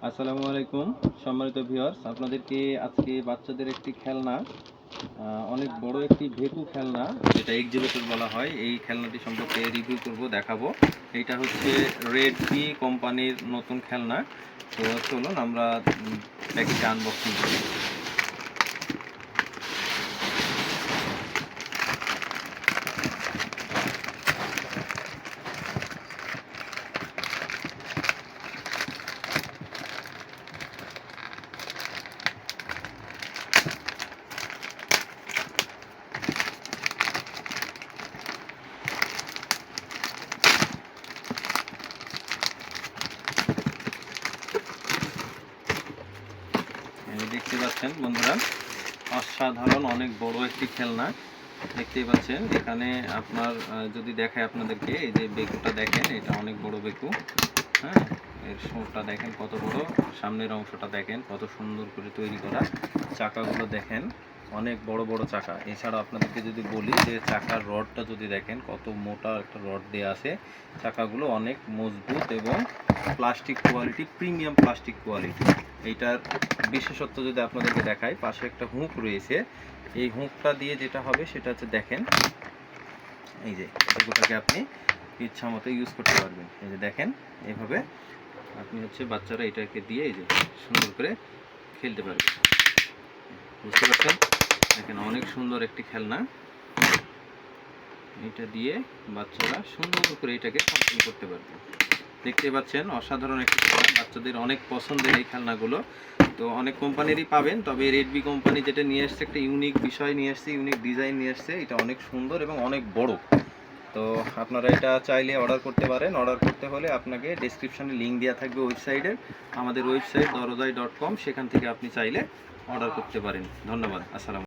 আসসালামু আলাইকুম সম্মানিত ভিউয়ার্স, আপনাদেরকে আজকে বাচ্চাদের একটি খেলনা, অনেক বড় একটি ভেকু খেলনা, যেটা এক্সিবিটর বলা হয়, এই খেলনাটি সম্পর্কে রিভিউ করব, দেখাবো। এইটা হচ্ছে রেডমি কোম্পানির নতুন খেলনা। তো চলুন আমরা প্যাকেটে আনবক্সিং করি। দেখতে পাচ্ছেন বন্ধুরা, অসাধারণ অনেক বড় একটি খেলনা। দেখতেই পাচ্ছেন এখানে আপনার যদি দেখায় আপনাদেরকে, এই যে বেকুটা দেখেন, এটা অনেক বড় বেকু। হ্যাঁ, এর শোটা দেখেন কত বড়, সামনের অংশটা দেখেন কত সুন্দর করে তৈরি করা, চাকাগুলো দেখেন অনেক বড় বড় চাকা। এছাড়া আপনাদেরকে যদি বলি যে চাকার রডটা যদি দেখেন কত মোটা একটা রড দেওয়া আছে, চাকাগুলো অনেক মজবুত এবং plastic quality, premium plastic quality. এইটার বিশেষত্ব যদি আপনাদেরকে দেখাই, পাশে একটা হুক রয়েছে। এই হুকটা দিয়ে যেটা হবে সেটা হচ্ছে দেখেন, এই যে এগুলোটাকে আপনি ইচ্ছা মতো ইউজ করতে পারবেন। এই যে দেখেন, এইভাবে আপনি হচ্ছে বাচ্চারা এটাকে দিয়ে এই যে সুন্দর করে খেলতে পারবে। বুঝতে পারছেন? দেখেন অনেক সুন্দর একটি খেলনা। এটা দিয়ে বাচ্চারা সুন্দর করে এটাকে কন্ট্রোল করতে পারবে। দেখতে পাচ্ছেন অসাধারণ একটি খেলনা, বাচ্চাদের অনেক পছন্দের এই খেলনাগুলো। তো অনেক কোম্পানিরই পাবেন, তবে রেডমি কোম্পানি যেটা নিয়ে আসছে, একটা ইউনিক বিষয় নিয়ে আসছে, ইউনিক ডিজাইন নিয়ে আসছে। এটা অনেক সুন্দর এবং অনেক বড়। তো আপনারা এটা চাইলে অর্ডার করতে পারেন। অর্ডার করতে হলে আপনাকে ডেসক্রিপশনে লিঙ্ক দেওয়া থাকবে ওয়েবসাইটের, আমাদের ওয়েবসাইট দরজাই.com, সেখান থেকে আপনি চাইলে অর্ডার করতে পারেন। ধন্যবাদ। আসসালাম।